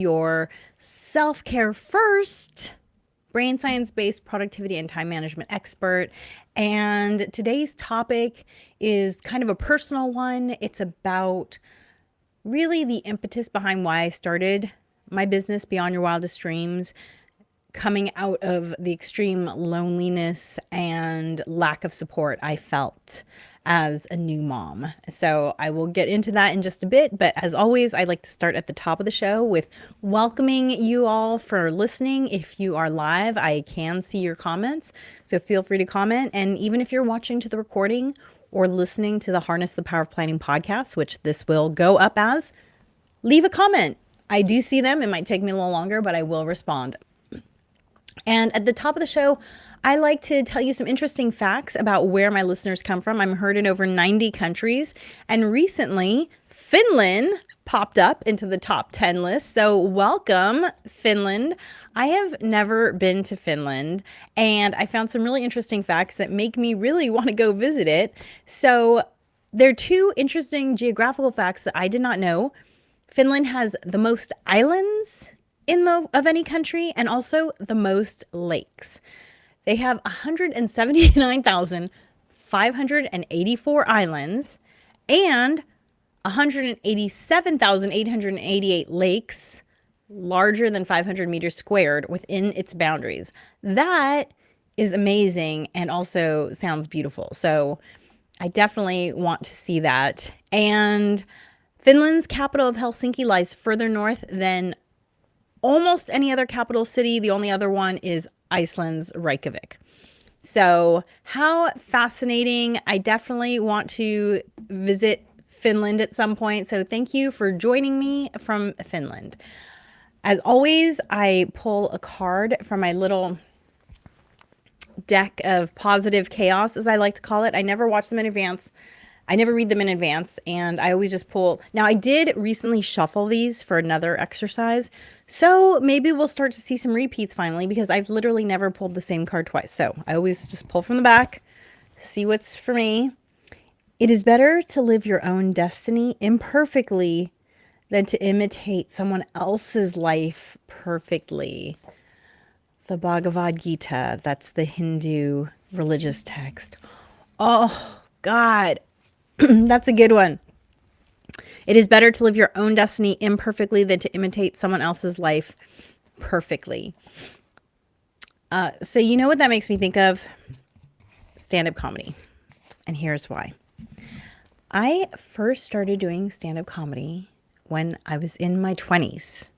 your self-care first brain science-based productivity and time management expert. And today's topic is kind of a personal one. It's about really the impetus behind why I started my business Beyond Your Wildest Dreams, coming out of the extreme loneliness and lack of support I felt as a new mom. So I will get into that in just a bit. But as always, I'd like to start at the top of the show with welcoming you all for listening. If you are live, I can see your comments. So feel free to comment. And even if you're watching to the recording or listening to the Harness the Power of Planning podcast, which this will go up as, leave a comment. I do see them. It might take me a little longer, but I will respond. And at the top of the show, I like to tell you some interesting facts about where my listeners come from. I'm heard in over 90 countries. And recently, Finland popped up into the top 10 list. So welcome, Finland. I have never been to Finland, and I found some really interesting facts that make me really want to go visit it. So there are two interesting geographical facts that I did not know. Finland has the most islands of any country, and also the most lakes. They have 179,584 islands and 187,888 lakes larger than 500 meters squared within its boundaries. That is amazing and also sounds beautiful. So I definitely want to see that. And Finland's capital of Helsinki lies further north than almost any other capital city. The only other one is Iceland's Reykjavik. So how fascinating. I definitely want to visit Finland at some point. So thank you for joining me from Finland. As always, I pull a card from my little deck of positive chaos, as I like to call it. I never watch them in advance. I never read them in advance, and I always just pull. Now, I did recently shuffle these for another exercise, so maybe we'll start to see some repeats finally, because I've literally never pulled the same card twice. So I always just pull from the back, see what's for me. It is better to live your own destiny imperfectly than to imitate someone else's life perfectly. The Bhagavad Gita, that's the Hindu religious text. Oh, God. That's a good one. It is better to live your own destiny imperfectly than to imitate someone else's life perfectly. So you know what that makes me think of? Stand-up comedy. And here's why. I first started doing stand-up comedy when I was in my 20s.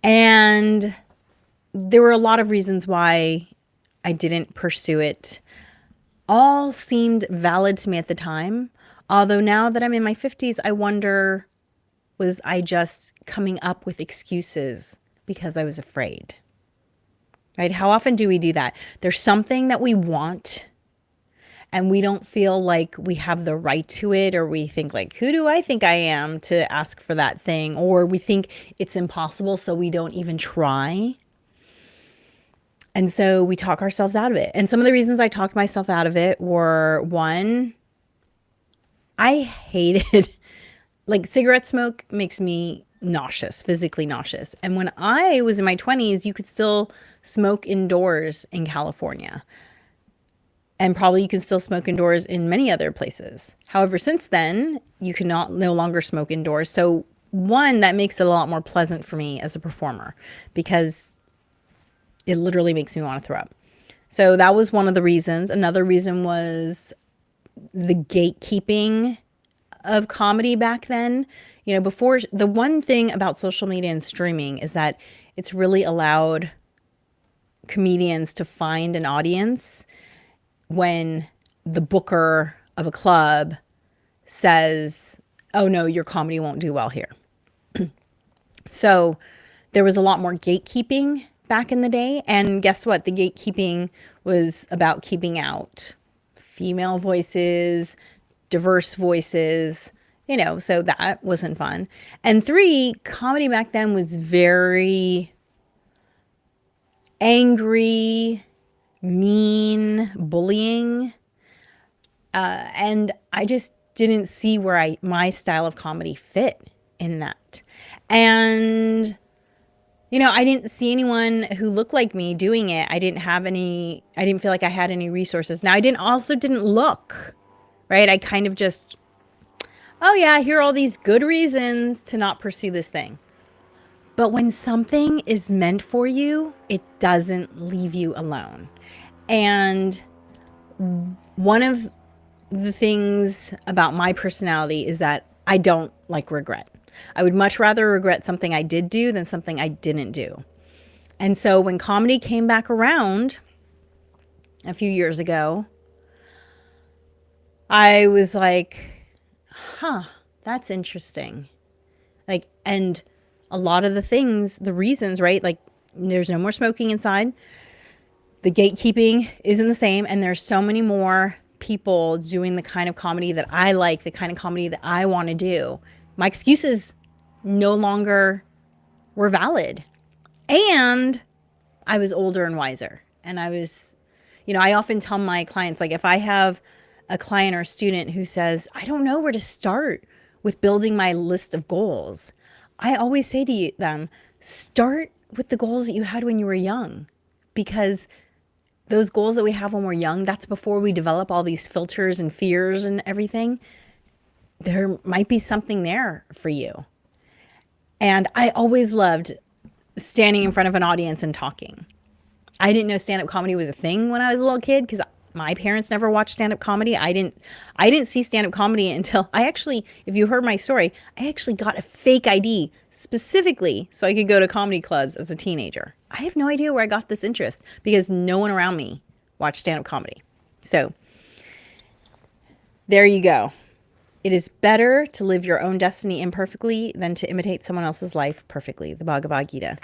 And there were a lot of reasons why I didn't pursue it. All seemed valid to me at the time. Although now that I'm in my 50s, I wonder, was I just coming up with excuses because I was afraid? Right? How often do we do that? There's something that we want and we don't feel like we have the right to it, or we think like, who do I think I am to ask for that thing? Or we think it's impossible, so we don't even try. And so we talk ourselves out of it. And some of the reasons I talked myself out of it were, one, I hated, like, cigarette smoke makes me nauseous, physically nauseous. And when I was in my 20s, you could still smoke indoors in California. And probably you can still smoke indoors in many other places. However, since then, you cannot no longer smoke indoors. So one, that makes it a lot more pleasant for me as a performer, because it literally makes me want to throw up. So that was one of the reasons. Another reason was the gatekeeping of comedy back then. You know, before, the one thing about social media and streaming is that it's really allowed comedians to find an audience when the booker of a club says, oh no, your comedy won't do well here. So there was a lot more gatekeeping back in the day. And guess what? The gatekeeping was about keeping out female voices, diverse voices, you know, so that wasn't fun. And three, comedy back then was very angry, mean, bullying. And I just didn't see where my style of comedy fit in that. And, I didn't see anyone who looked like me doing it. I didn't feel like I had any resources. Now, didn't look, right? I kind of just, oh yeah, I hear all these good reasons to not pursue this thing. But when something is meant for you, it doesn't leave you alone. And one of the things about my personality is that I don't like regret. I would much rather regret something I did do than something I didn't do. And so when comedy came back around a few years ago, I was like, that's interesting. Like, and a lot of the reasons, right? Like, there's no more smoking inside. The gatekeeping isn't the same. And there's so many more people doing the kind of comedy that I like, the kind of comedy that I want to do. My excuses no longer were valid. And I was older and wiser. And I often tell my clients, like, if I have a client or a student who says, I don't know where to start with building my list of goals, I always say to them, start with the goals that you had when you were young, because those goals that we have when we're young, that's before we develop all these filters and fears and everything. There might be something there for you. And I always loved standing in front of an audience and talking. I didn't know stand-up comedy was a thing when I was a little kid because my parents never watched stand-up comedy. I didn't see stand-up comedy until if you heard my story, I actually got a fake ID specifically so I could go to comedy clubs as a teenager. I have no idea where I got this interest because no one around me watched stand-up comedy. So there you go. It is better to live your own destiny imperfectly than to imitate someone else's life perfectly. The Bhagavad Gita.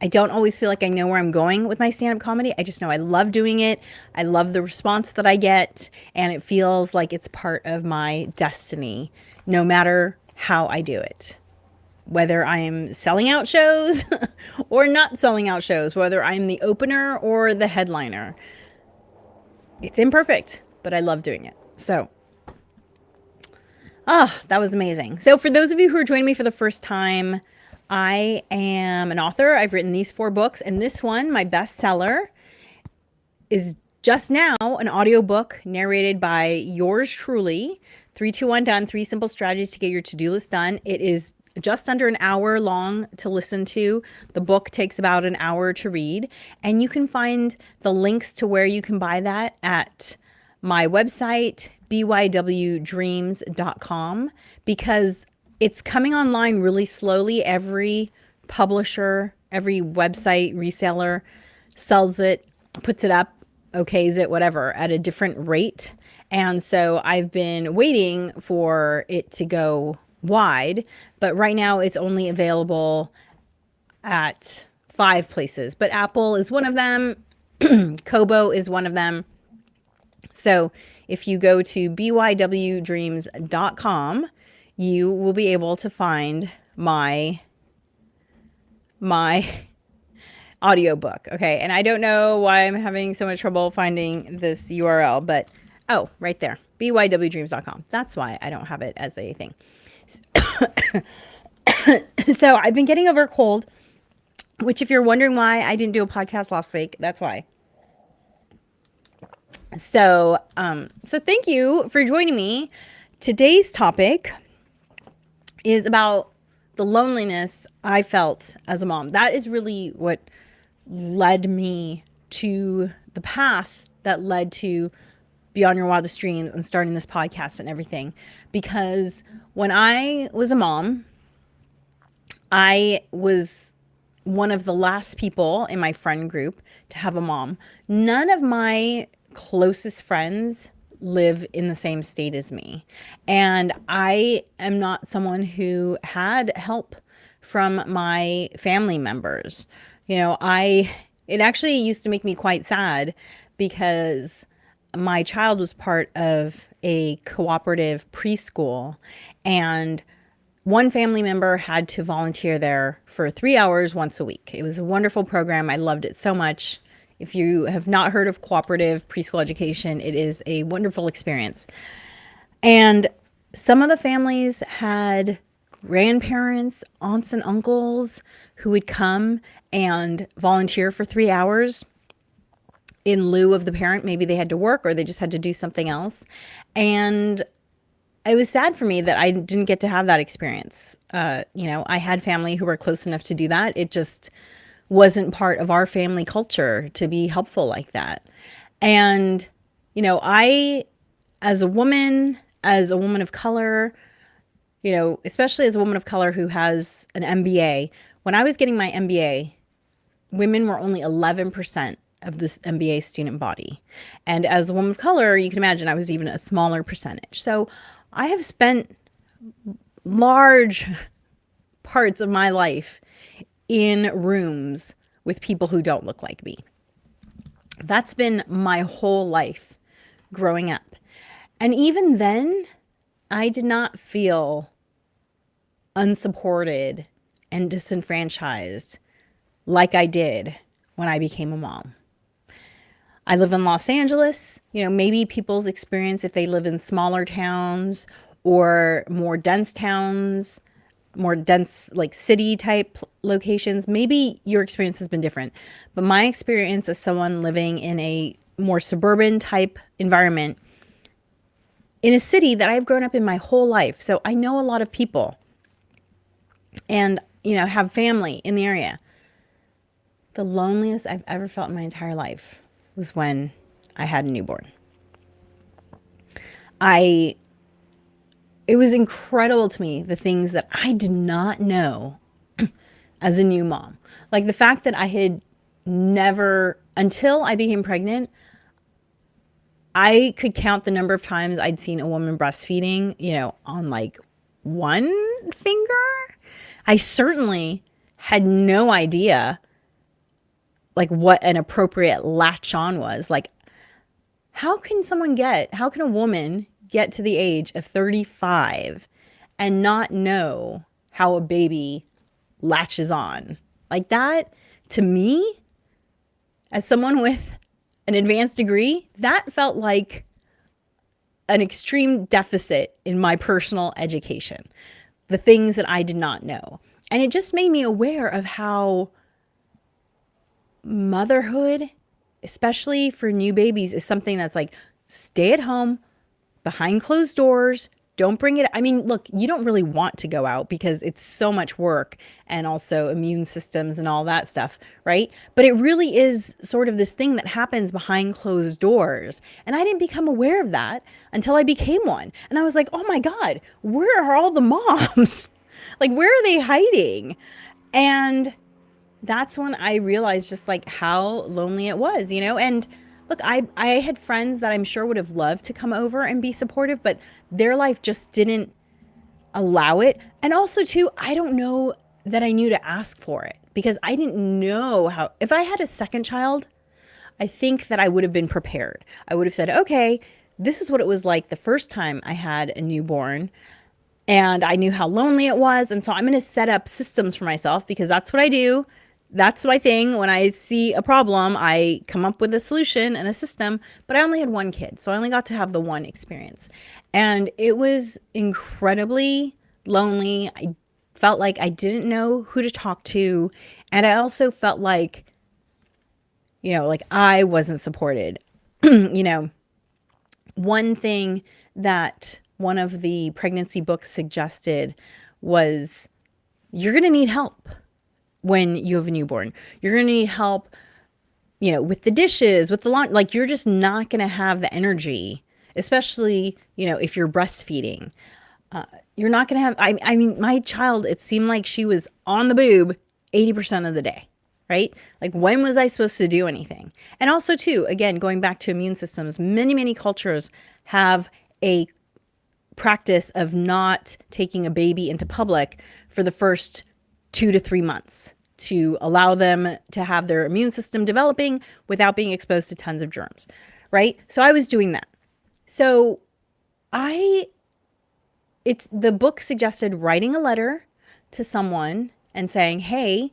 I don't always feel like I know where I'm going with my stand-up comedy. I just know I love doing it. I love the response that I get, and it feels like it's part of my destiny, no matter how I do it. Whether I am selling out shows or not selling out shows, whether I'm the opener or the headliner. It's imperfect, but I love doing it. So, that was amazing. So for those of you who are joining me for the first time, I am an author. I've written these 4 books, and this one, my bestseller, is just now an audiobook narrated by yours truly. 3, 2, 1 done. 3 simple strategies to get your to-do list done. It is just under an hour long to listen to. The book takes about an hour to read, and you can find the links to where you can buy that at my website, bywdreams.com, because it's coming online really slowly. Every publisher, every website reseller sells it, puts it up, okays it, whatever, at a different rate. And so I've been waiting for it to go wide, but right now it's only available at 5 places. But Apple is one of them. Kobo is one of them. So if you go to bywdreams.com, you will be able to find my audiobook. Okay. And I don't know why I'm having so much trouble finding this URL, but right there, bywdreams.com. That's why I don't have it as a thing. So I've been getting over a cold, which if you're wondering why I didn't do a podcast last week, that's why. So thank you for joining me. Today's topic is about the loneliness I felt as a mom. That is really what led me to the path that led to Beyond Your Wildest Dreams and starting this podcast and everything. Because when I was a mom, I was one of the last people in my friend group to have a mom. None of my closest friends live in the same state as me. And I am not someone who had help from my family members. It actually used to make me quite sad because my child was part of a cooperative preschool, and one family member had to volunteer there for 3 hours once a week. It was a wonderful program. I loved it so much. If you have not heard of cooperative preschool education, it is a wonderful experience. And some of the families had grandparents, aunts and uncles who would come and volunteer for 3 hours in lieu of the parent. Maybe they had to work or they just had to do something else. And it was sad for me that I didn't get to have that experience. I had family who were close enough to do that. It just wasn't part of our family culture to be helpful like that. And, I, as a woman of color, especially as a woman of color who has an MBA, when I was getting my MBA, women were only 11% of this MBA student body. And as a woman of color, you can imagine I was even a smaller percentage. So I have spent large parts of my life in rooms with people who don't look like me. That's been my whole life growing up. And even then, I did not feel unsupported and disenfranchised like I did when I became a mom. I live in Los Angeles. Maybe people's experience, if they live in smaller towns or more dense towns, more dense, like city type locations, maybe your experience has been different. But my experience as someone living in a more suburban type environment in a city that I've grown up in my whole life. So I know a lot of people and, have family in the area. The loneliest I've ever felt in my entire life was when I had a newborn. It was incredible to me, the things that I did not know as a new mom. Like the fact that I had never, until I became pregnant, I could count the number of times I'd seen a woman breastfeeding, on like one finger. I certainly had no idea like what an appropriate latch on was. Like, how can a woman get to the age of 35 and not know how a baby latches on? Like that, to me, as someone with an advanced degree, that felt like an extreme deficit in my personal education. The things that I did not know. And it just made me aware of how motherhood, especially for new babies, is something that's like, stay at home, behind closed doors. Don't bring it. I mean, look, you don't really want to go out because it's so much work and also immune systems and all that stuff, right? But it really is sort of this thing that happens behind closed doors. And I didn't become aware of that until I became one. And I was like, oh my God, where are all the moms? Like, where are they hiding? And that's when I realized just like how lonely it was, and look, I had friends that I'm sure would have loved to come over and be supportive, but their life just didn't allow it. And also too, I don't know that I knew to ask for it because I didn't know how, if I had a second child, I think that I would have been prepared. I would have said, okay, this is what it was like the first time I had a newborn. And I knew how lonely it was. And so I'm going to set up systems for myself because that's what I do. That's my thing. When I see a problem, I come up with a solution and a system, but I only had one kid. So I only got to have the one experience. And it was incredibly lonely. I felt like I didn't know who to talk to. And I also felt like, like I wasn't supported. One thing that one of the pregnancy books suggested was you're going to need help when you have a newborn. You're going to need help, with the dishes, with the laundry. Like, you're just not going to have the energy, especially, if you're breastfeeding. You're not going to have, I mean, my child, it seemed like she was on the boob 80% of the day, right? Like, when was I supposed to do anything? And also too, again, going back to immune systems, many, many cultures have a practice of not taking a baby into public for the first 2 to 3 months to allow them to have their immune system developing without being exposed to tons of germs, right? So I was doing that. So the book suggested writing a letter to someone and saying, hey,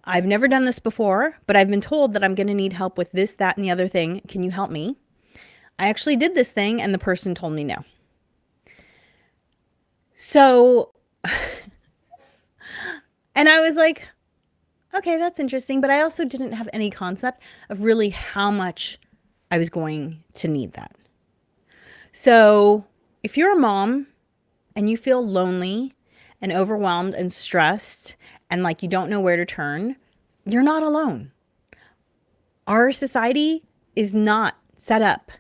I've never done this before, but I've been told that I'm going to need help with this, that, and the other thing. Can you help me? I actually did this thing and the person told me no. So And I was like, okay, that's interesting. But I also didn't have any concept of really how much I was going to need that. So if you're a mom and you feel lonely and overwhelmed and stressed and like you don't know where to turn, you're not alone. Our society is not set up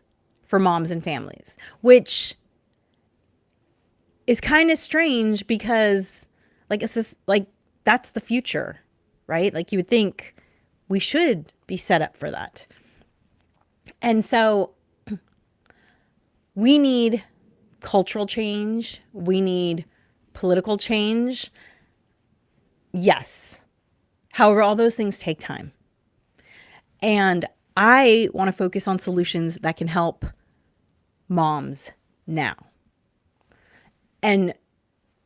for moms and families, which is kind of strange because like it's just like that's the future, right? Like you would think we should be set up for that. And so we need cultural change, we need political change. Yes. However, all those things take time. And I want to focus on solutions that can help moms now and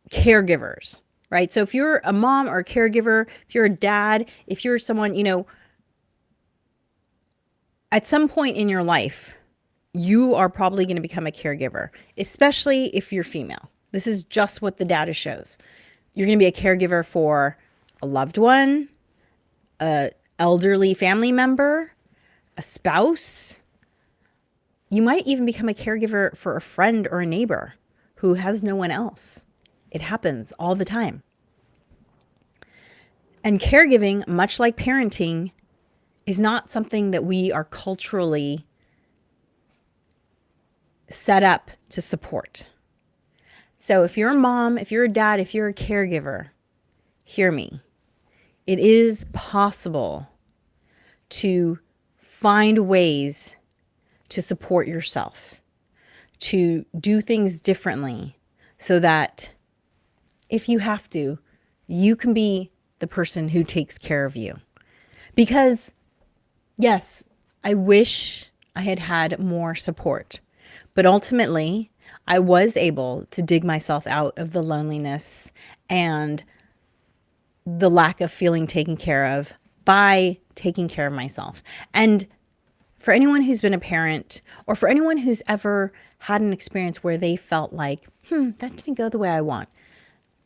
caregivers, right? So if you're a mom or a caregiver, if you're a dad, if you're someone, at some point in your life, you are probably going to become a caregiver, especially if you're female. This is just what the data shows. You're going to be a caregiver for a loved one, a elderly family member, a spouse. You might even become a caregiver for a friend or a neighbor who has no one else. It happens all the time. And caregiving, much like parenting, is not something that we are culturally set up to support. So if you're a mom, if you're a dad, if you're a caregiver, hear me. It is possible to find ways to support yourself, to do things differently so that if you have to, you can be the person who takes care of you. Because yes, I wish I had had more support, but ultimately I was able to dig myself out of the loneliness and the lack of feeling taken care of by taking care of myself. And for anyone who's been a parent or for anyone who's ever had an experience where they felt like, that didn't go the way I want,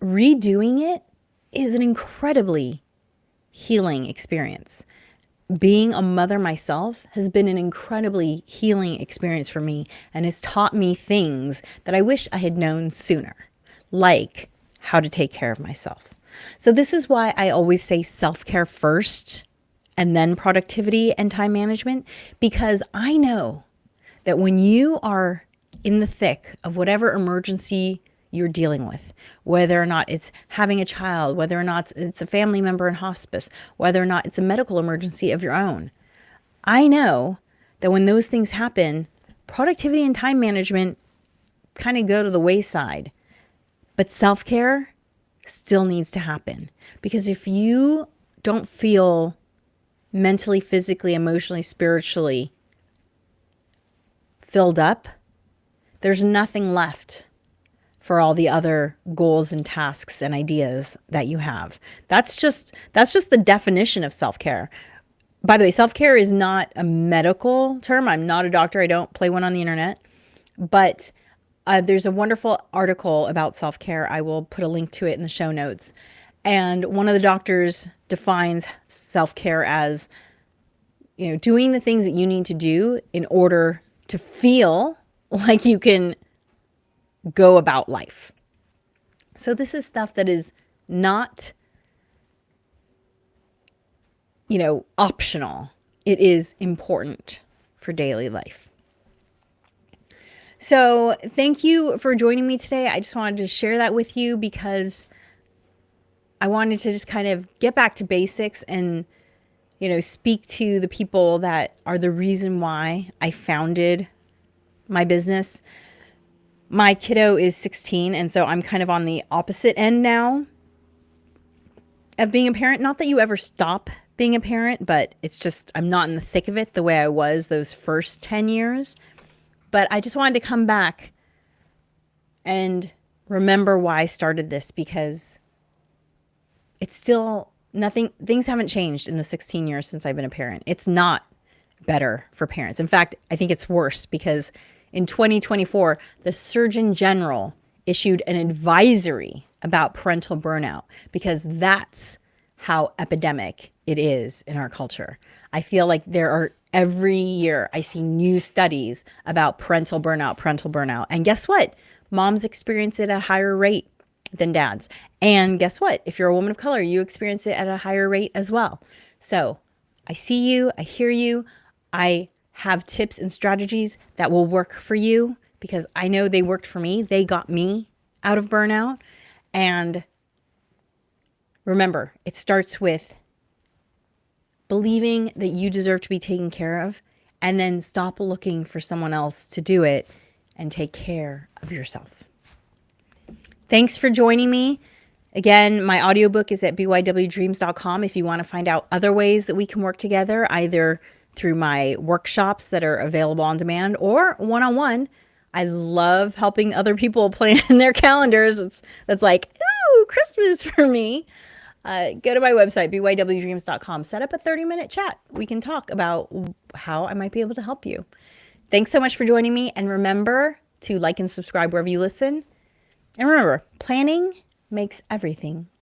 redoing it is an incredibly healing experience. Being a mother myself has been an incredibly healing experience for me and has taught me things that I wish I had known sooner, like how to take care of myself. So this is why I always say self-care first and then productivity and time management, because I know that when you are in the thick of whatever emergency you're dealing with, whether or not it's having a child, whether or not it's a family member in hospice, whether or not it's a medical emergency of your own, I know that when those things happen, productivity and time management kind of go to the wayside. But self-care still needs to happen, because if you don't feel mentally, physically, emotionally, spiritually filled up, there's nothing left for all the other goals and tasks and ideas that you have. That's just the definition of self-care. By the way, self-care is not a medical term. I'm not a doctor. I don't play one on the internet. But there's a wonderful article about self-care. I will put a link to it in the show notes. And one of the doctors defines self-care as, doing the things that you need to do in order to feel like you can go about life. So this is stuff that is not, optional. It is important for daily life. So thank you for joining me today. I just wanted to share that with you because I wanted to just kind of get back to basics and, speak to the people that are the reason why I founded my business. My kiddo is 16, and so I'm kind of on the opposite end now of being a parent. Not that you ever stop being a parent, but it's just I'm not in the thick of it the way I was those first 10 years. But I just wanted to come back and remember why I started this, because it's still nothing. Things haven't changed in the 16 years since I've been a parent. It's not better for parents. In fact, I think it's worse, because in 2024, the Surgeon General issued an advisory about parental burnout, because that's how epidemic it is in our culture. I feel like every year I see new studies about parental burnout, parental burnout. And guess what? Moms experience it at a higher rate than dads. And guess what? If you're a woman of color, you experience it at a higher rate as well. So I see you, I hear you. I have tips and strategies that will work for you because I know they worked for me. They got me out of burnout. And remember, it starts with believing that you deserve to be taken care of, and then stop looking for someone else to do it and take care of yourself. Thanks for joining me. Again, my audiobook is at bywdreams.com if you want to find out other ways that we can work together, either through my workshops that are available on demand or one-on-one. I love helping other people plan their calendars. That's like, ooh, Christmas for me. Go to my website, bywdreams.com. Set up a 30-minute chat. We can talk about how I might be able to help you. Thanks so much for joining me. And remember to like and subscribe wherever you listen. And remember, planning makes everything